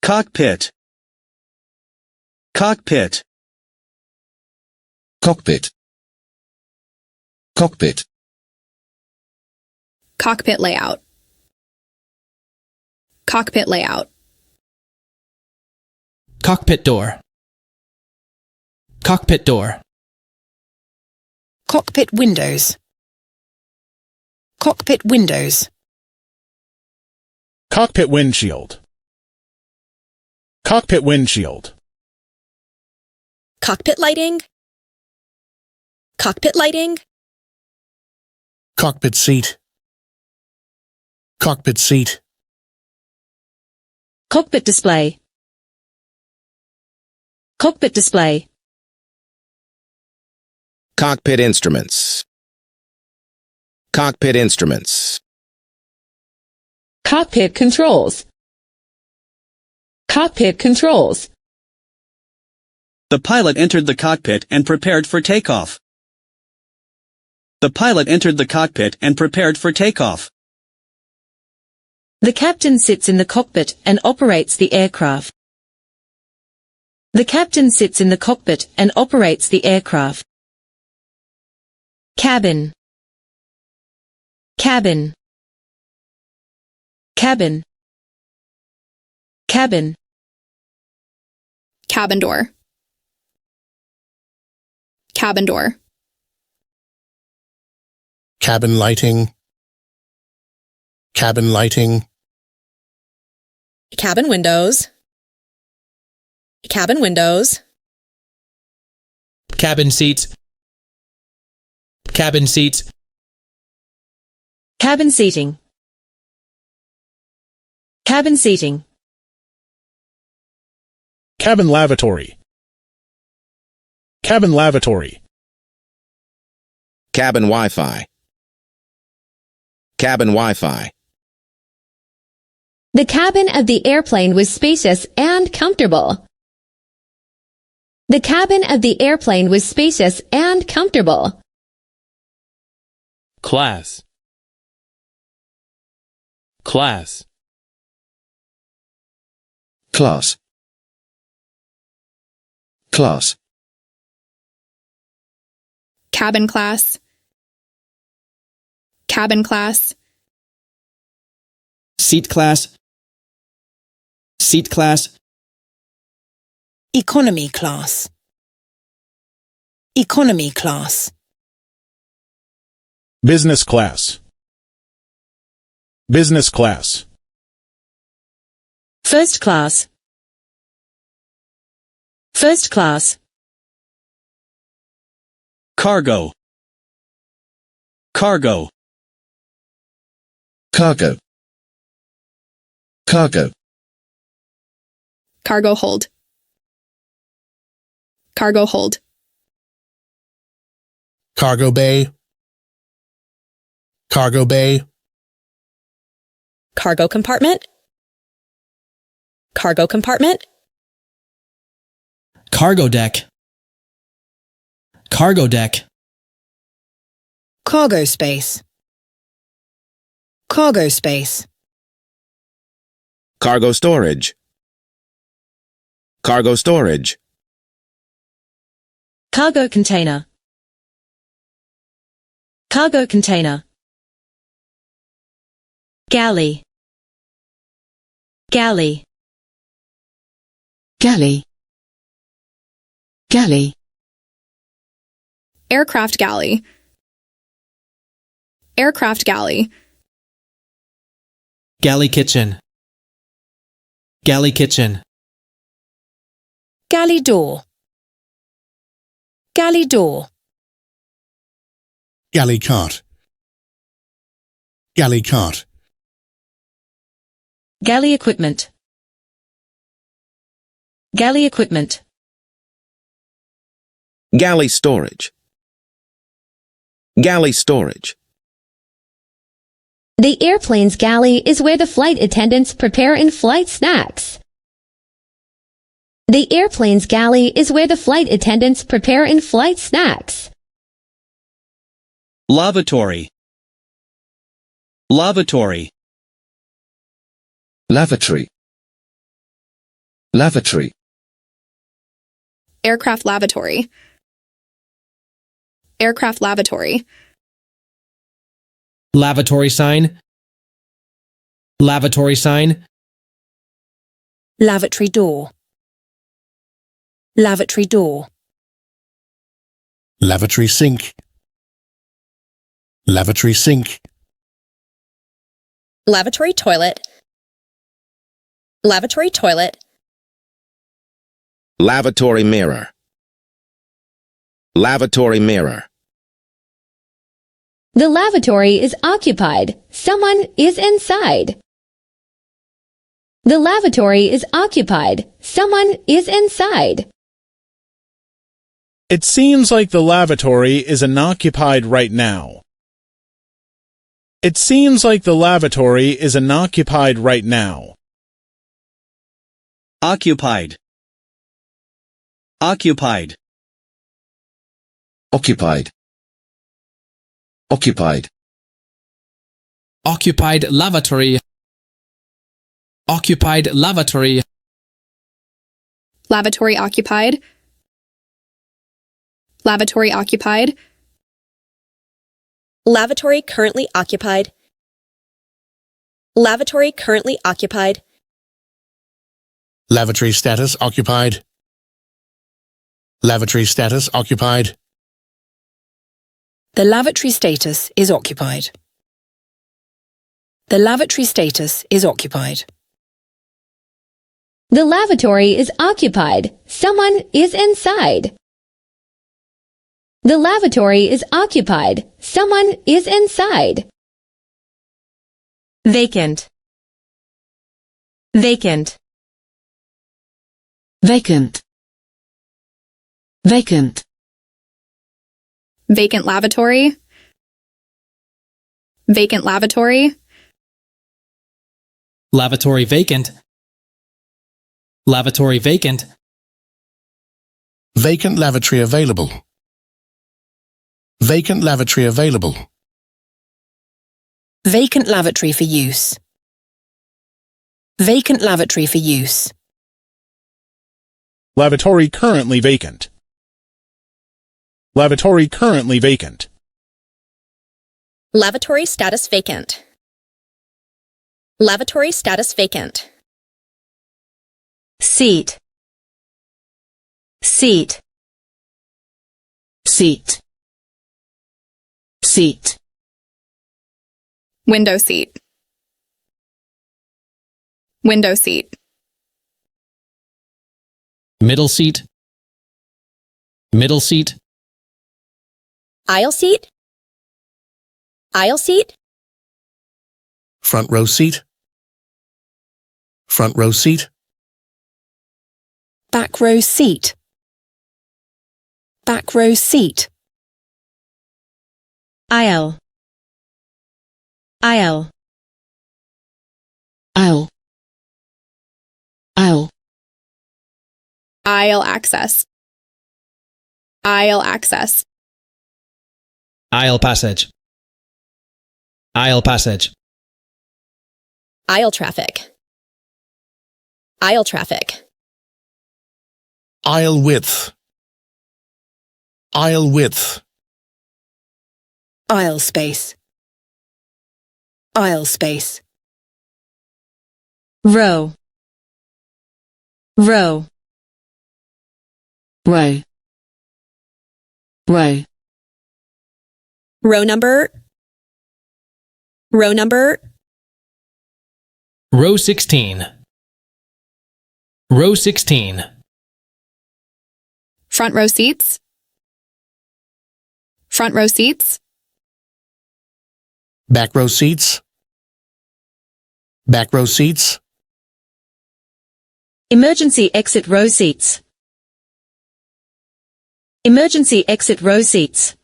cockpit, cockpit, cockpit, cockpit, cockpit layout, cockpit layout, cockpit door, cockpit door, cockpit windows, cockpit windows, cockpit windshield, cockpit windshield, cockpit lighting, cockpit lighting, cockpit seat, cockpit seat, cockpit display, cockpit display, cockpit instruments, cockpit instruments, cockpit controls, cockpit controls, The pilot entered the cockpit and prepared for takeoff. The pilot entered the cockpit and prepared for takeoff. the captain sits in the cockpit and operates the aircraft. The captain sits in the cockpit and operates the aircraft. Cabin, cabin, cabin, cabin, cabin door, cabin door, cabin lighting, cabin lighting, cabin windows, cabin windows, cabin seats, cabin seats, cabin seating, cabin seating, cabin lavatory, cabin lavatory, cabin Wi-Fi, cabin Wi-Fi, The cabin of the airplane was spacious and comfortable. The cabin of the airplane was spacious and comfortable. class, class, class, class, cabin class, cabin class, seat class, seat class, economy class, economy class, business class, business class, first class, first class, Cargo, cargo, cargo, cargo, cargo hold, cargo hold, cargo bay, cargo bay, cargo compartment, cargo compartment, cargo deck, cargo deck, cargo space, cargo space, cargo storage, cargo storage, cargo container, cargo container, galley, galley, galley, galley, aircraft galley, aircraft galley, galley kitchen, galley kitchen, galley door, galley door, galley cart, galley cart, galley equipment, galley equipment, galley storage, galley storage, The airplane's galley is where the flight attendants prepare in-flight snacks. The airplane's galley is where the flight attendants prepare in-flight snacks. lavatory, lavatory, lavatory, Lavatory. Aircraft lavatory. Aircraft lavatory. Lavatory sign. Lavatory sign. Lavatory door. Lavatory door. Lavatory sink. Lavatory sink. Lavatory toilet. Lavatory toilet. Lavatory mirror. Lavatory mirror. The lavatory is occupied. Someone is inside. The lavatory is occupied. Someone is inside. It seems like the lavatory is unoccupied right now. It seems like the lavatory is unoccupied right now. Occupied. Occupied. Occupied. Occupied. Occupied lavatory. Occupied lavatory. Lavatory occupied. Lavatory occupied. Lavatory currently occupied. Lavatory currently occupied. Lavatory status occupied. Lavatory status occupied. The lavatory status is occupied. The lavatory status is occupied. The lavatory is occupied. Someone is inside. The lavatory is occupied. Someone is inside. Vacant. Vacant. Vacant. Vacant. Vacant lavatory. Vacant lavatory. Lavatory vacant. Lavatory vacant. Vacant lavatory available. Vacant lavatory available. Vacant lavatory for use. Vacant lavatory for use. Lavatory currently vacant. Lavatory currently vacant. Lavatory status vacant. Lavatory status vacant. Seat. Seat. Seat. Seat. Window seat. Window seat. Middle seat. Middle seat. Aisle seat. Aisle seat. Front row seat. Front row seat. Back row seat. Back row seat. Aisle. Aisle. Aisle. Aisle. Aisle access. Aisle access. Aisle passage. Aisle passage. Aisle traffic. Aisle traffic. Aisle width. Aisle width. Aisle space. Aisle space. Row. Row. Row. Row. Row number. Row number. Row 16. Row 16. Front row seats. Front row seats. Back row seats. Back row seats. Emergency exit row seats. Emergency exit row seats.